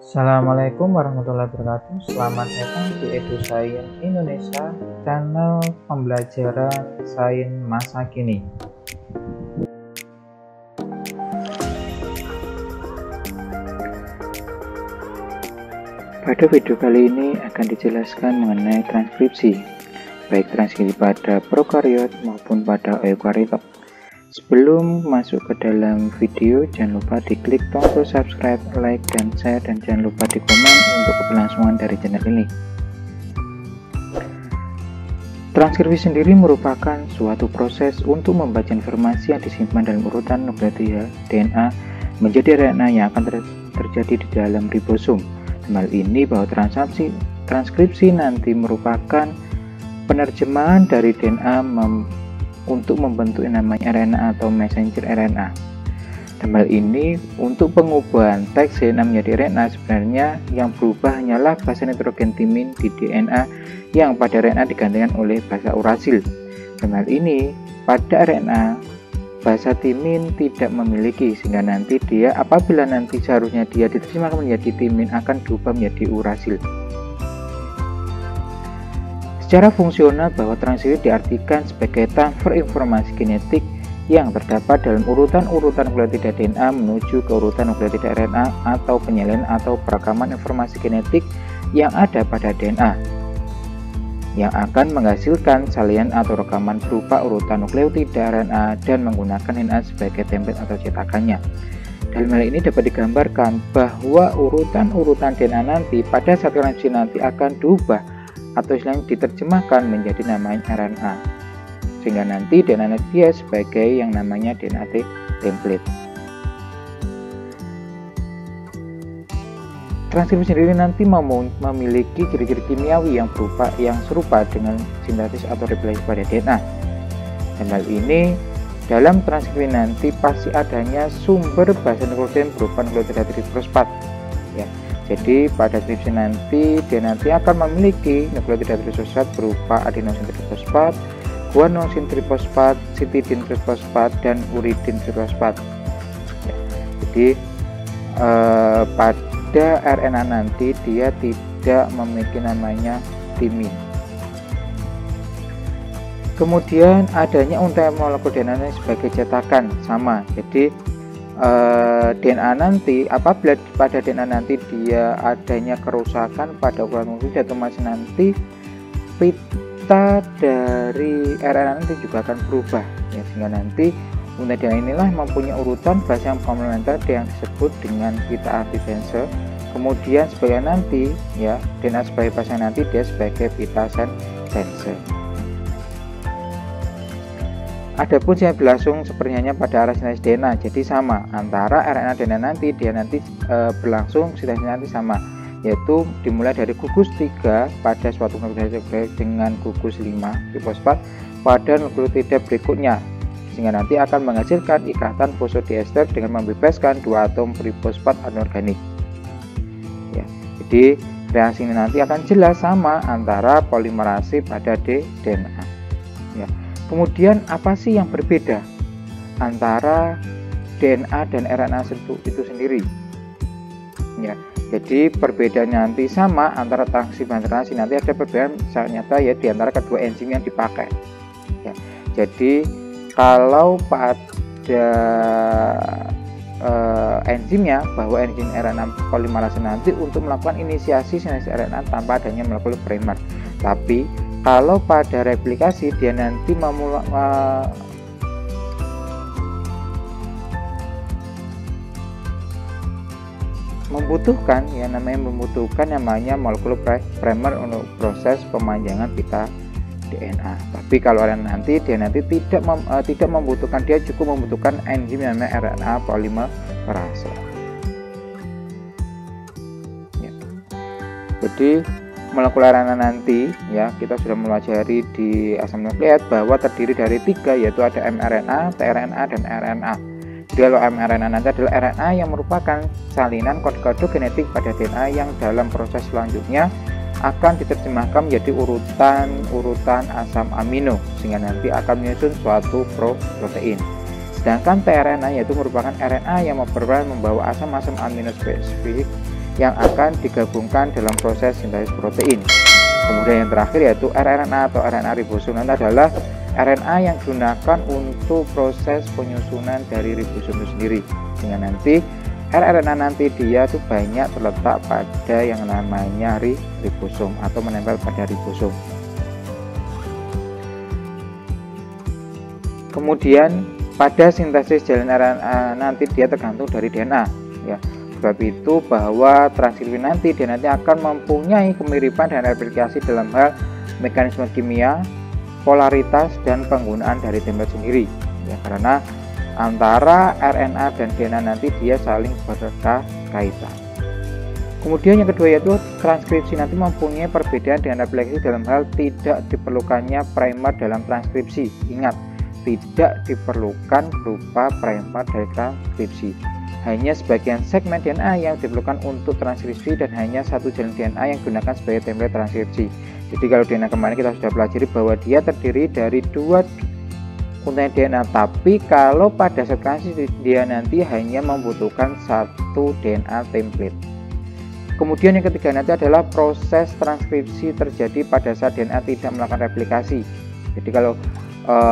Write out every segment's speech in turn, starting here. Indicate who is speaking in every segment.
Speaker 1: Assalamualaikum warahmatullahi wabarakatuh. Selamat datang di EduScience Indonesia, channel pembelajaran sains masa kini. Pada video kali ini akan dijelaskan mengenai transkripsi, baik transkripsi pada prokariot maupun pada eukariot. Sebelum masuk ke dalam video, jangan lupa diklik tombol subscribe, like, dan share, dan jangan lupa di komen untuk keberlangsungan dari channel ini. Transkripsi sendiri merupakan suatu proses untuk membaca informasi yang disimpan dalam urutan nukleotida DNA menjadi RNA yang akan terjadi di dalam ribosom. Hal ini bahwa transkripsi nanti merupakan penerjemahan dari DNA untuk membentuk yang namanya RNA atau messenger RNA. Dalam hal ini, untuk pengubahan teks DNA menjadi RNA, sebenarnya yang berubah hanyalah basa nitrogen timin di DNA yang pada RNA digantikan oleh basa urasil. Dalam hal ini, pada RNA, basa timin tidak memiliki, sehingga nanti dia apabila nanti seharusnya dia diterjemahkan menjadi timin akan berubah menjadi urasil. Secara fungsional, bahwa transkripsi diartikan sebagai transfer informasi genetik yang terdapat dalam urutan-urutan nukleotida DNA menuju ke urutan nukleotida RNA atau penyalinan atau perekaman informasi genetik yang ada pada DNA yang akan menghasilkan salinan atau rekaman berupa urutan nukleotida RNA dan menggunakan DNA sebagai template atau cetakannya. Dalam hal ini dapat digambarkan bahwa urutan-urutan DNA nanti pada saat transkripsi nanti akan diubah atau istilahnya diterjemahkan menjadi namanya RNA, sehingga nanti DNA dia sebagai yang namanya DNA template. Transkripsi sendiri nanti memiliki ciri-ciri kimiawi yang serupa dengan sintesis atau replikasi pada DNA. Dan hal ini dalam transkripsi nanti pasti adanya sumber basa nukleogen berupa nukleotida trifosfat. Ya. Jadi pada transkripsi nanti dia nanti akan memiliki nukleotida trifosfat berupa adenosin trifosfat, guanosin trifosfat, citidin trifosfat, dan uridin trifosfat. Ya. Jadi pada RNA nanti dia tidak memiliki namanya timin. Kemudian adanya untai molekul DNA sebagai cetakan sama. Jadi DNA nanti apabila pada DNA nanti dia adanya kerusakan pada ukuran nukleotida otomatis nanti pita dari RNA nanti juga akan berubah, ya, sehingga nanti unit DNA inilah mempunyai urutan basa yang komplementer yang disebut dengan pita antisense. Kemudian sebagai nanti ya DNA sebagai basa nanti dia sebagai pita sense. Adapun yang berlangsung sepertinya pada arah sintesis DNA, jadi sama antara RNA DNA nanti dia nanti berlangsung sintesis nanti sama, yaitu dimulai dari gugus 3 pada suatu nukleotida dengan gugus 5 trifosfat pada nukleotida berikutnya, sehingga nanti akan menghasilkan ikatan fosfodiester dengan membebaskan 2 atom trifosfat anorganik. Ya, jadi reaksi ini nanti akan jelas sama antara polimerase pada DNA. Ya. Kemudian apa sih yang berbeda antara DNA dan RNA itu sendiri? Ya, jadi perbedaannya nanti sama antara transkripsi dan transkripsi, nanti ada perbedaan sangat nyata ya di antara kedua enzim yang dipakai. Ya, jadi kalau pada enzimnya bahwa enzim RNA polimerase nanti untuk melakukan inisiasi sintesis RNA tanpa adanya molekul primer, tapi kalau pada replikasi dia nanti membutuhkan namanya molekul primer untuk proses pemanjangan pita DNA. Tapi kalau RNA nanti dia nanti tidak membutuhkan, dia cukup membutuhkan enzim yang namanya RNA polimerase. Ya. Jadi molekul RNA nanti ya kita sudah mempelajari di asam nukleat bahwa terdiri dari 3, yaitu ada mRNA, tRNA, dan RNA. Jadi kalau mRNA nanti adalah RNA yang merupakan salinan kode-kode genetik pada DNA yang dalam proses selanjutnya akan diterjemahkan menjadi urutan asam amino, sehingga nanti akan menyusun suatu protein. Sedangkan tRNA yaitu merupakan RNA yang membawa asam-asam amino spesifik yang akan digabungkan dalam proses sintesis protein. Kemudian yang terakhir yaitu rRNA atau RNA ribosom adalah RNA yang digunakan untuk proses penyusunan dari ribosom itu sendiri. Dengan nanti rRNA nanti dia tuh banyak terletak pada yang namanya ribosom atau menempel pada ribosom. Kemudian pada sintesis jalin RNA nanti dia tergantung dari DNA ya. Sebab itu bahwa transkripsi nanti dia nanti akan mempunyai kemiripan dan replikasi dalam hal mekanisme kimia, polaritas dan penggunaan dari template sendiri ya, karena antara RNA dan DNA nanti dia saling berkaitan. Kemudian yang kedua yaitu transkripsi nanti mempunyai perbedaan dengan replikasi dalam hal tidak diperlukannya primer dalam transkripsi. Ingat, tidak diperlukan berupa primer dari transkripsi. Hanya sebagian segmen DNA yang diperlukan untuk transkripsi dan hanya satu jalur DNA yang digunakan sebagai template transkripsi. Jadi kalau DNA kemarin kita sudah pelajari bahwa dia terdiri dari dua untaian DNA, tapi kalau pada saat transkripsi dia nanti hanya membutuhkan satu DNA template. Kemudian yang ketiga nanti adalah proses transkripsi terjadi pada saat DNA tidak melakukan replikasi. Jadi kalau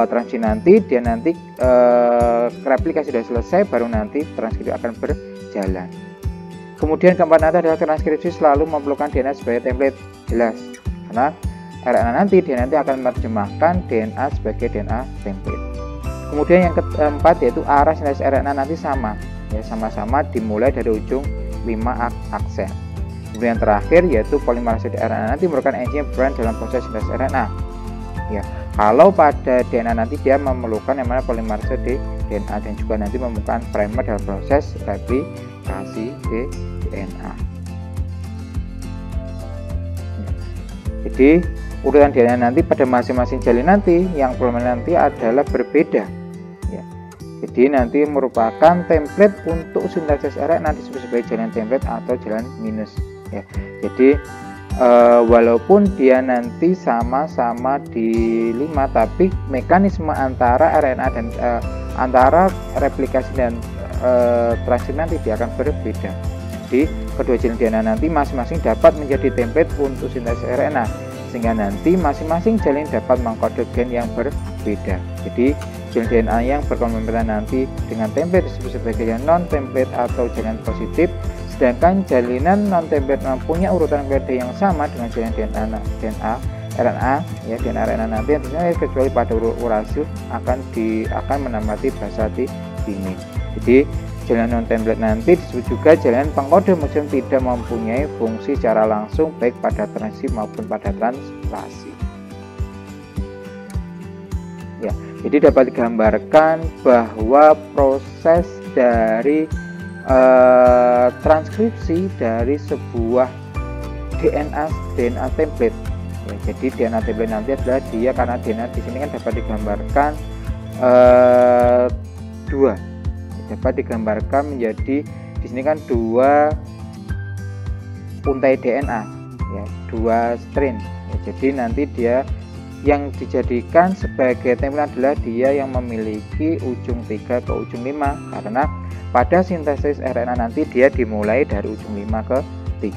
Speaker 1: transkripsi nanti dia nanti replikasi sudah selesai baru nanti transkripsi akan berjalan. Kemudian keempat nanti adalah transkripsi selalu memerlukan DNA sebagai template. Jelas karena RNA nanti dia nanti akan menerjemahkan DNA sebagai DNA template. Kemudian yang keempat yaitu arah sintesis RNA nanti sama ya, sama-sama dimulai dari ujung 5 aksen. Kemudian yang terakhir yaitu polimerase RNA nanti merupakan enzim berperan dalam proses sintesis RNA ya. Kalau pada DNA nanti dia memerlukan yang mana polimerase DNA dan juga nanti memerlukan primer dalam proses replikasi DNA. Jadi urutan DNA nanti pada masing-masing jalin nanti yang polimerase nanti adalah berbeda. Ya. Jadi nanti merupakan template untuk sintesis RNA disebut sebagai jalan template atau jalan minus. Ya. Jadi walaupun dia nanti sama-sama di 5 tapi mekanisme antara RNA dan antara replikasi dan transkripsi nanti dia akan berbeda. Jadi kedua jalin DNA nanti masing-masing dapat menjadi template untuk sintesis RNA sehingga nanti masing-masing jalin dapat mengkode gen yang berbeda. Jadi jalin DNA yang berkomplementan nanti dengan template disebut sebagai non template atau jalan positif. Sedangkan jalinan non-template mempunyai urutan nukleotida yang sama dengan jalan DNA RNA ya, DNA RNA nanti tentunya kecuali pada uracil akan menamati basa ini. Jadi jalan non-template nanti disebut juga jalan pengkode musim tidak mempunyai fungsi secara langsung baik pada transkripsi maupun pada translasi. Ya, jadi dapat digambarkan bahwa proses dari transkripsi dari sebuah DNA template ya, jadi DNA template nanti adalah dia karena DNA di sini kan dapat digambarkan dua, dapat digambarkan menjadi di sini kan dua untai DNA ya, dua strain ya, jadi nanti dia yang dijadikan sebagai template adalah dia yang memiliki ujung 3 ke ujung 5 karena pada sintesis RNA nanti dia dimulai dari ujung 5 ke 3.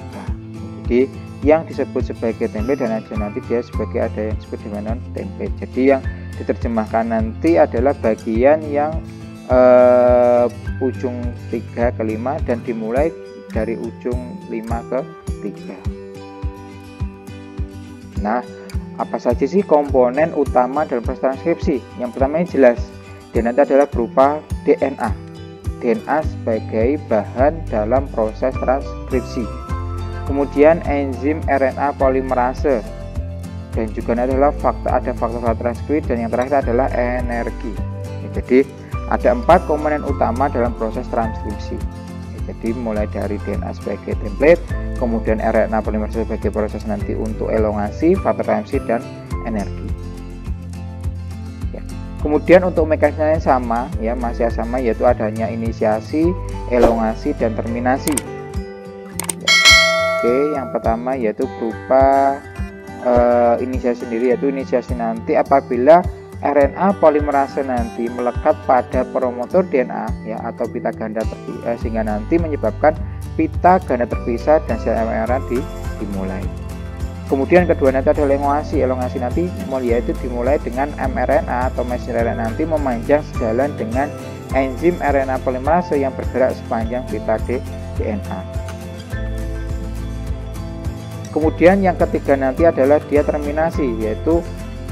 Speaker 1: Jadi yang disebut sebagai template dan nanti dia sebagai ada yang disebut dengan non template. Jadi yang diterjemahkan nanti adalah bagian yang ujung 3 ke 5 dan dimulai dari ujung 5 ke 3. Nah, apa saja sih komponen utama dalam proses transkripsi? Yang pertama ini jelas, dan nanti adalah berupa DNA. DNA sebagai bahan dalam proses transkripsi. Kemudian enzim RNA polimerase dan juga adalah ada faktor transkripsi dan yang terakhir adalah energi. Jadi ada 4 komponen utama dalam proses transkripsi. Jadi mulai dari DNA sebagai template, kemudian RNA polimerase sebagai proses nanti untuk elongasi, faktor transkripsi dan energi. Kemudian untuk mekanismenya sama ya, masih sama yaitu adanya inisiasi, elongasi dan terminasi. Oke, yang pertama yaitu berupa inisiasi sendiri, yaitu inisiasi nanti apabila RNA polimerase nanti melekat pada promotor DNA ya atau pita ganda sehingga nanti menyebabkan pita ganda terpisah dan sel mRNA dimulai. Kemudian kedua nanti ada elongasi. Elongasi nanti yaitu dimulai dengan mRNA atau messenger RNA nanti memanjang sejalan dengan enzim RNA polimerase yang bergerak sepanjang pita DNA. Kemudian yang ketiga nanti adalah dia terminasi, yaitu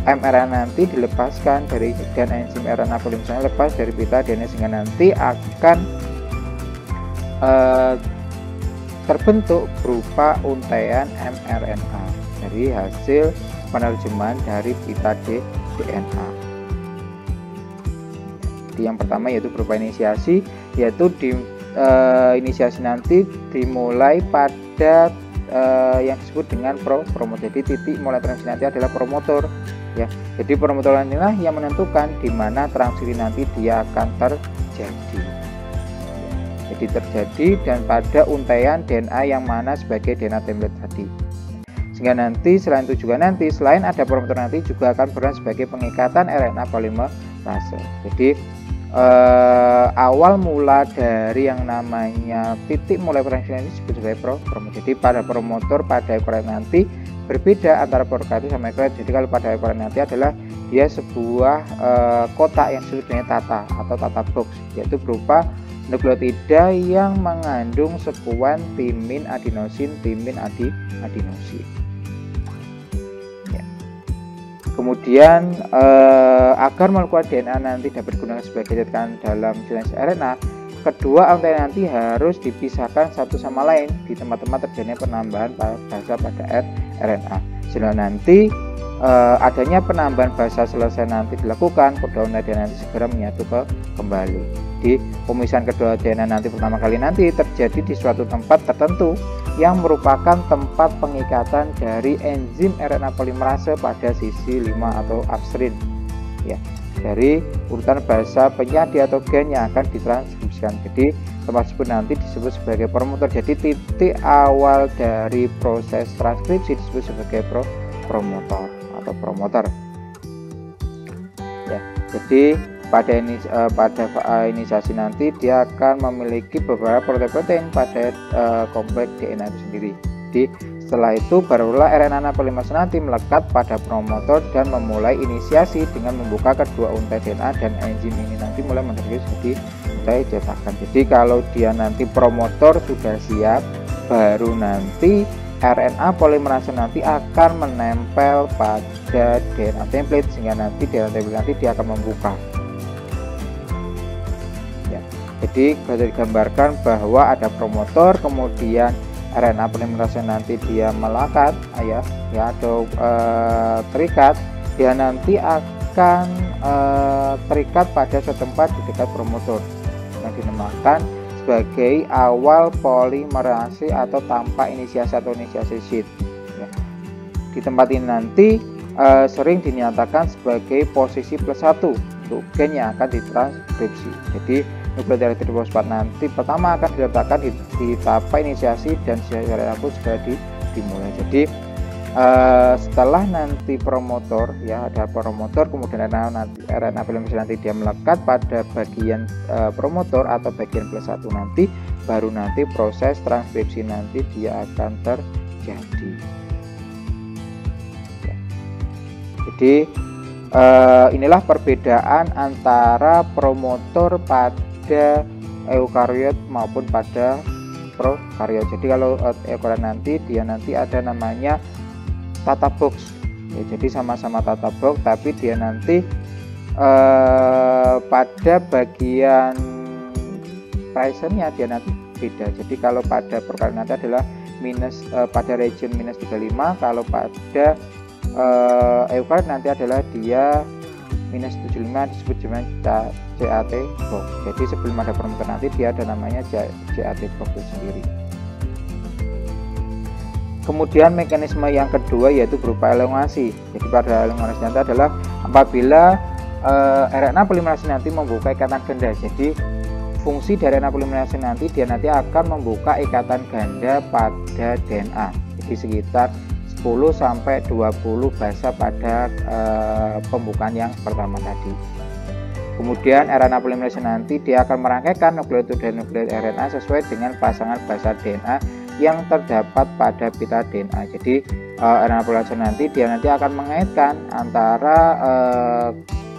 Speaker 1: mRNA nanti dilepaskan dari dan enzim RNA polimerase lepas dari pita DNA sehingga nanti akan terbentuk berupa untaian mRNA dari hasil penerjemahan dari pita DNA. Jadi yang pertama yaitu berupa inisiasi, yaitu inisiasi nanti dimulai pada yang disebut dengan promotor. Jadi titik mulai transisi nanti adalah promotor ya. Jadi promotor inilah yang menentukan di mana transisi nanti dia akan terjadi. Jadi terjadi dan pada untaian DNA yang mana sebagai DNA template tadi. Sehingga nanti selain itu juga nanti selain ada promotor nanti juga akan berperan sebagai pengikatan RNA polimerase. Jadi awal mula dari yang namanya titik mulai transisi ini disebut sebagai promotor. Jadi pada promotor pada eukaryot nanti berbeda antara prokaryotik sama eukaryot. Jadi kalau pada eukaryot nanti adalah dia sebuah kotak yang disebut dengan tata atau tata box, yaitu berupa nukleotida yang mengandung sekuen timin adenosin adenosin. Kemudian agar molekul DNA nanti dapat digunakan sebagai cetakan dalam jenis RNA, kedua untaian nanti harus dipisahkan satu sama lain di tempat-tempat terjadinya penambahan basa pada RNA. Sehingga nanti adanya penambahan basa selesai nanti dilakukan, kedua untaian nanti segera menyatu kembali. Di pemisahan kedua DNA nanti pertama kali nanti terjadi di suatu tempat tertentu yang merupakan tempat pengikatan dari enzim RNA polimerase pada sisi 5 atau upstream ya, dari urutan basa penyadi atau gen yang akan ditranskripsikan. Jadi tempat tersebut nanti disebut sebagai promotor. Jadi titik awal dari proses transkripsi disebut sebagai promotor atau promoter ya. Jadi pada inisiasi nanti dia akan memiliki beberapa protein pada kompleks DNA itu sendiri. Jadi setelah itu barulah RNA polimerase nanti melekat pada promotor dan memulai inisiasi dengan membuka kedua untai DNA dan enzim ini nanti mulai menjadi seperti untai cetakan. Jadi kalau dia nanti promotor sudah siap, baru nanti RNA polimerase nanti akan menempel pada DNA template sehingga nanti DNA template nanti dia akan membuka. Jadi bisa digambarkan bahwa ada promotor, kemudian RNA polimerase nanti dia melekat ya atau terikat, dia nanti akan terikat pada suatu tempat di dekat promotor yang dinamakan sebagai awal polimerase atau tampak inisiasi atau inisiasi sheet ya. Di tempat ini nanti sering dinyatakan sebagai posisi +1 untuk gen yang akan ditranskripsi. Jadi nukleotida trifosfat nanti pertama akan diletakkan di tapak inisiasi dan RNA pun segera dimulai. Jadi setelah nanti promotor ya, ada promotor, kemudian RNA polimerase nanti dia melekat pada bagian promotor atau bagian +1 nanti, baru nanti proses transkripsi nanti dia akan terjadi ya. Jadi inilah perbedaan antara promotor pada eukaryot maupun pada prokaryot. Jadi kalau eukaryot nanti dia nanti ada namanya tata box ya, jadi sama-sama tata box tapi dia nanti pada bagian presentnya dia nanti beda. Jadi kalau pada prokaryot nanti adalah pada region -35, kalau pada eukaryot nanti adalah dia -75, disebut dengan CAT box. Jadi sebelum ada promotor nanti dia ada namanya CAT box itu sendiri. Kemudian mekanisme yang kedua yaitu berupa elongasi. Jadi pada elongasi nanti adalah apabila RNA polimerase nanti membuka ikatan ganda. Jadi fungsi dari RNA polimerase nanti dia nanti akan membuka ikatan ganda pada DNA. Jadi sekitar 10-20 basa pada pembukaan yang pertama tadi. Kemudian RNA polimerase nanti dia akan merangkaikan nukleotida dan nukleotida RNA sesuai dengan pasangan basa DNA yang terdapat pada pita DNA. Jadi RNA polimerase nanti dia nanti akan mengaitkan antara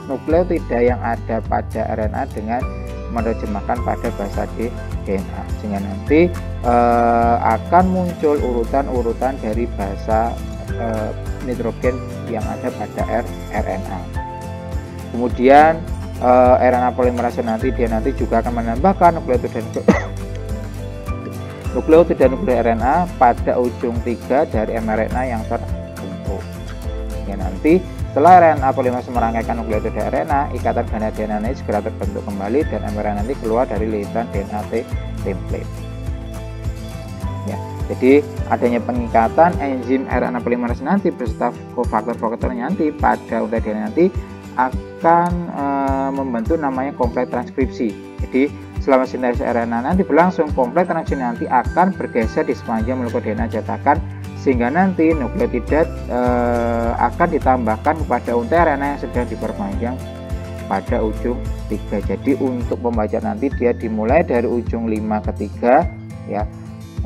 Speaker 1: nukleotida yang ada pada RNA dengan menerjemahkan pada bahasa DNA, sehingga nanti akan muncul urutan-urutan dari bahasa nitrogen yang ada pada RNA. Kemudian RNA polimerase nanti dia nanti juga akan menambahkan nukleotida dan nukleotida RNA pada ujung 3 dari mRNA yang terbentuk. Ya, nanti setelah RNA polimerase merangkaikan nukleotida RNA, ikatan ganda DNA ini segera terbentuk kembali dan mRNA nanti keluar dari linitan DNA template. Ya, jadi adanya pengikatan enzim RNA polimerase nanti beserta kofaktor nanti pada untaian DNA nanti akan membentuk namanya kompleks transkripsi. Jadi selama sintesis RNA nanti berlangsung, kompleks transkripsi nanti akan bergeser di sepanjang molekul DNA cetakan, sehingga nanti nukleotida akan ditambahkan kepada untaian RNA yang sedang diperpanjang pada ujung 3. Jadi untuk pembacaan nanti dia dimulai dari ujung 5 ke 3 ya.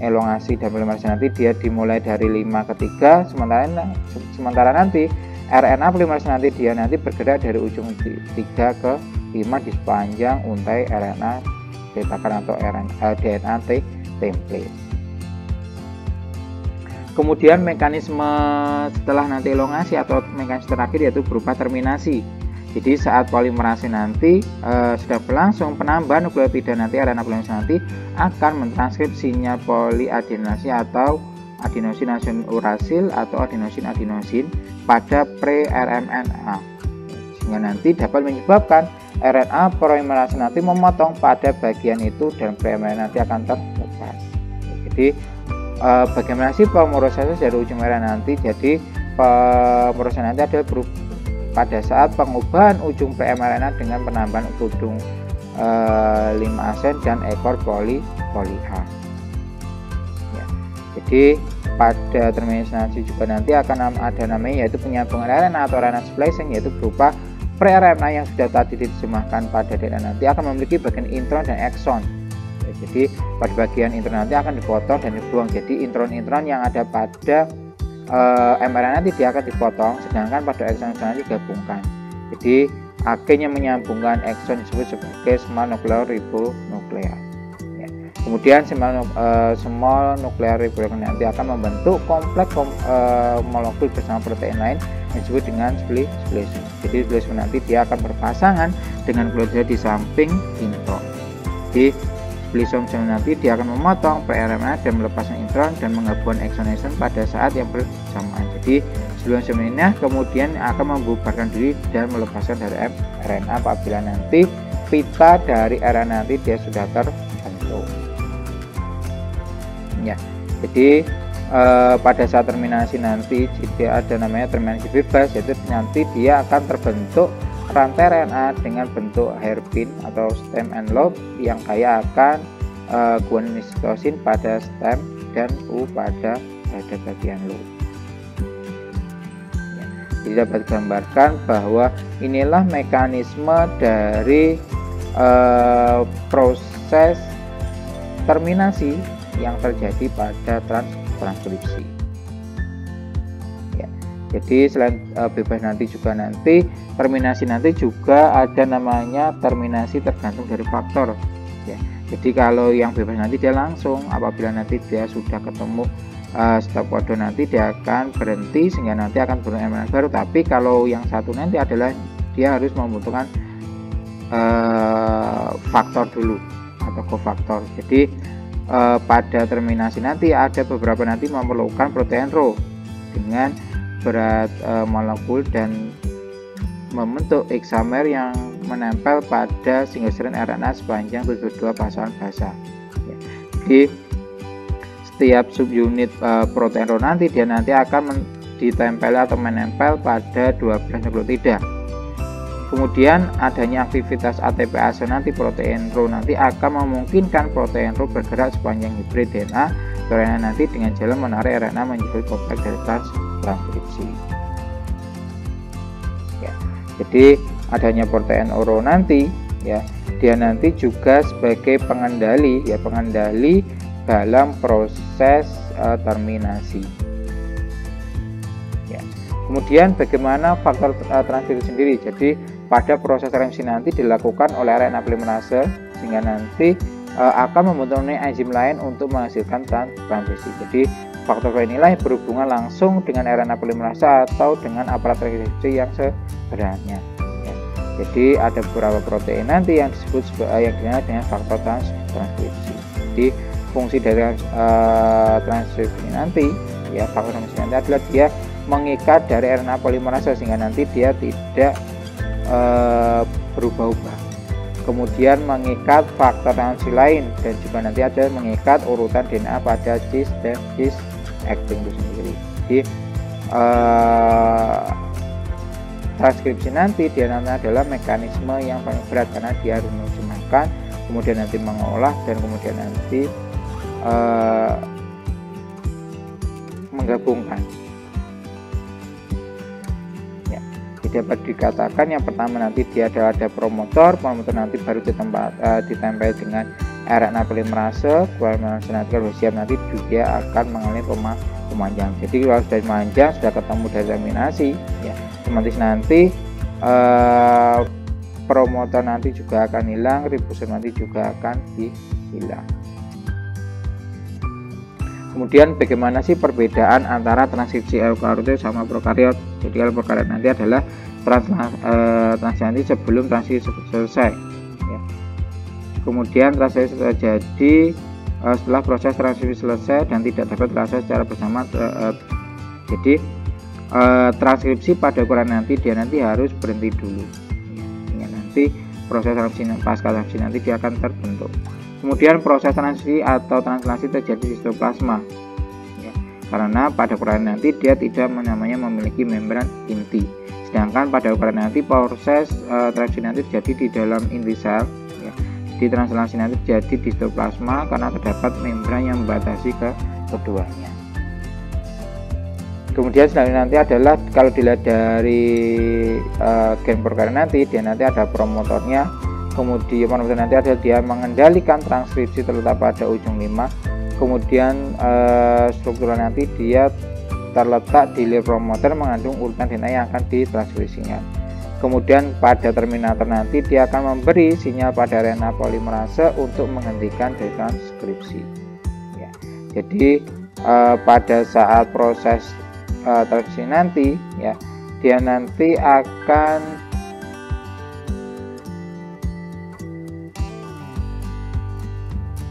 Speaker 1: Elongasi dan polimerase nanti dia dimulai dari 5 ke 3, sementara nanti RNA polimerase nanti dia nanti bergerak dari ujung 3 ke 5 di sepanjang untai RNA cetakan atau DNA template. Kemudian mekanisme setelah nanti elongasi atau mekanisme terakhir yaitu berupa terminasi. Jadi saat polimerase nanti sudah berlangsung, penambahan nukleotida nanti RNA polimerase nanti akan mentranskripsinya poliadenosine atau adenosin urasil atau adenosin pada pre-rMNA, sehingga nanti dapat menyebabkan RNA polimerase nanti memotong pada bagian itu dan pre-rMNA nanti akan terlepas. Jadi bagaimana sih pemrosesan dari ujung RNA nanti? Jadi pemrosesan nanti adalah pada saat pengubahan ujung pre-rMNA dengan penambahan tudung 5 asen dan ekor poli A. Ya, jadi pada terminasi juga nanti akan ada namanya yaitu penyambungan RNA atau RNA splicing, yaitu berupa pre-rMNA yang sudah tadi diterjemahkan pada DNA nanti akan memiliki bagian intron dan ekson. Ya, jadi pada bagian intron nanti akan dipotong dan dibuang. Jadi intron-intron yang ada pada mRNA nanti dia akan dipotong, sedangkan pada ekson nanti digabungkan. Jadi akhirnya menyambungkan ekson disebut sebagai small nuclear ribonuclear. Kemudian small nuclear ribonuclear nanti akan membentuk kompleks molekul bersama protein lain yang disebut dengan splicing. Jadi splicing nanti dia akan berpasangan dengan nukleotida di samping intron. Jadi splicing nanti dia akan memotong pre-rMNA dan melepaskan intron dan menggabungkan ekson pada saat yang bersamaan. Jadi splicing ini kemudian akan membubarkan diri dan melepaskan dari RNA apabila nanti pita dari RNA nanti dia sudah terbentuk. Ya, jadi pada saat terminasi nanti jika ada namanya terminasi bebas, yaitu nanti dia akan terbentuk rantai RNA dengan bentuk hairpin atau stem and loop yang kaya akan guanin sitosin pada stem dan U pada bagian loop. Ya, jadi dapat digambarkan bahwa inilah mekanisme dari proses terminasi yang terjadi pada transkripsi. Ya, jadi selain bebas nanti juga nanti terminasi nanti juga ada namanya terminasi tergantung dari faktor. Ya, jadi kalau yang bebas nanti dia langsung apabila nanti dia sudah ketemu stop codon nanti dia akan berhenti sehingga nanti akan berubah mRNA baru. Tapi kalau yang satu nanti adalah dia harus membutuhkan faktor dulu atau kofaktor. Jadi pada terminasi nanti ada beberapa nanti memerlukan protein Rho dengan berat molekul dan membentuk hexamer yang menempel pada single strand RNA sepanjang 72 pasangan basa. Ya. Jadi setiap subunit protein Rho nanti dia nanti akan ditempel atau menempel pada 12 nukleotida. Kemudian adanya aktivitas ATPase nanti protein Rho nanti akan memungkinkan protein Rho bergerak sepanjang hibrid DNA RNA nanti dengan jalan menarik RNA menjadi kompleks dari transkripsi. Ya, jadi adanya protein oro nanti ya, dia nanti juga sebagai pengendali ya, pengendali dalam proses terminasi. Ya. Kemudian bagaimana faktor transkripsi sendiri? Jadi pada proses transkripsi nanti dilakukan oleh RNA polimerase sehingga nanti akan membentuk enzim lain untuk menghasilkan transkripsi. Jadi faktor inilah yang berhubungan langsung dengan RNA polimerase atau dengan aparat transkripsi yang sebenarnya. Ya. Jadi ada beberapa protein nanti yang disebut yang dinamakan dengan faktor transkripsi. Jadi fungsi dari transkripsi nanti ya, faktor transkripsi nanti adalah dia mengikat dari RNA polimerase sehingga nanti dia tidak berubah-ubah. Kemudian mengikat faktor transkripsi lain dan juga nanti ada mengikat urutan DNA pada cis dan cis acting itu sendiri. Jadi transkripsi nanti dia adalah mekanisme yang paling berat karena dia harus menerjemahkan, kemudian nanti mengolah dan kemudian nanti menggabungkan. Ya, dapat dikatakan yang pertama nanti dia ada promotor nanti baru ditempel dengan RNA polimerase nanti kalau siap nanti juga akan mengalami pemanjang. Jadi kalau sudah memanjang sudah ketemu dari terminasi ya, otomatis nanti promotor nanti juga akan hilang, ribosom nanti juga akan hilang. Kemudian bagaimana sih perbedaan antara transkripsi eukariot sama prokariot? Jadi kalau prokariot nanti adalah transkripsi nanti sebelum transkripsi selesai. Ya. Kemudian transkripsi terjadi setelah proses transkripsi selesai dan tidak dapat terasa secara bersama. Jadi transkripsi pada ukuran nanti dia nanti harus berhenti dulu. Ya, nanti proses transkripsi pasca transkripsi nanti dia akan terbentuk. Kemudian proses transkripsi atau translasi terjadi di sitoplasma ya, karena pada ukuran nanti dia tidak memiliki membran inti, sedangkan pada ukuran nanti proses transkripsi nanti terjadi di dalam inti sel ya. Di translasi nanti terjadi di sitoplasma karena terdapat membran yang membatasi keduanya. Kemudian selanjutnya nanti adalah kalau dilihat dari gen prokariot nanti dia nanti ada promotornya. Kemudian nanti ada dia mengendalikan transkripsi terletak pada ujung 5. Kemudian struktural nanti dia terletak di layer promoter mengandung urutan DNA yang akan ditranskripsikan. Kemudian pada terminator nanti dia akan memberi sinyal pada RNA polimerase untuk menghentikan transkripsi. Ya. Jadi pada saat proses transkripsi nanti ya, dia nanti akan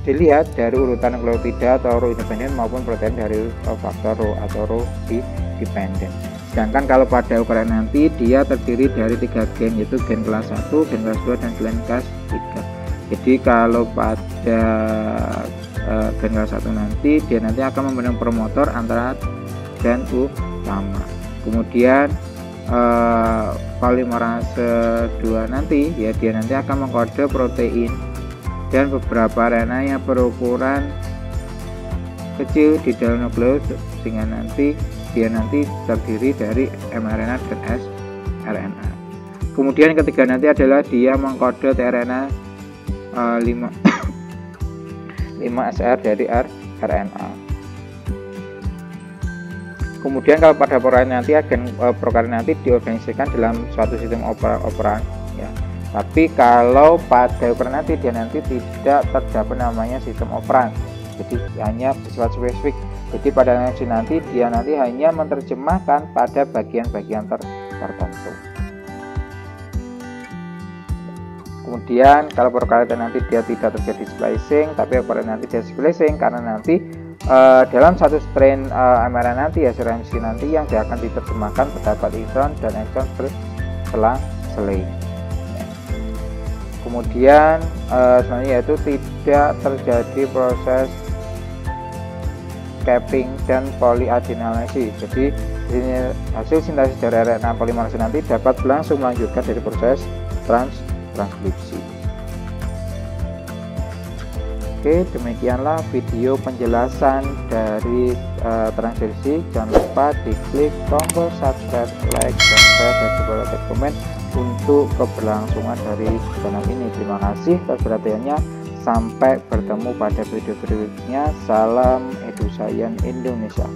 Speaker 1: dilihat dari urutan nukleotida atau row independen maupun protein dari faktor row atau row dependen. Sedangkan kalau pada ukuran nanti dia terdiri dari 3 gen, yaitu gen kelas 1, gen kelas 2 dan gen kelas 3. Jadi kalau pada gen kelas 1 nanti dia nanti akan membentuk promotor antara gen utama. Kemudian polimerase 2 nanti ya dia nanti akan mengkode protein dan beberapa RNA yang berukuran kecil di dalam nukleus sehingga nanti dia nanti terdiri dari mRNA dan sRNA. Kemudian ketiga nanti adalah dia mengkode tRNA 5SR dari rRNA. Kemudian kalau pada prokariot nanti agen prokariot nanti diorganisasikan dalam suatu sistem operan ya. Tapi kalau pada ukuran nanti dia nanti tidak terdapat namanya sistem operan, jadi hanya bersifat spesifik. Jadi pada nanti dia nanti hanya menerjemahkan pada bagian-bagian tertentu. Kemudian kalau prokariot nanti dia tidak terjadi splicing, tapi prokariot nanti dia splicing karena nanti dalam satu strain mRNA nanti ya RNA nanti yang dia akan diterjemahkan terdapat intron dan exon berselang-seling. Kemudian selanjutnya yaitu tidak terjadi proses capping dan polyadenylasi. Jadi ini hasil sintesis dari RNA polimerase nanti dapat langsung melanjutkan dari proses transkripsi. Oke, demikianlah video penjelasan dari transkripsi. Jangan lupa diklik tombol subscribe, like, dan share, dan juga komen. untuk keberlangsungan dari channel ini. Terima kasih atas perhatiannya. Sampai bertemu pada video berikutnya. Salam EduScience Indonesia.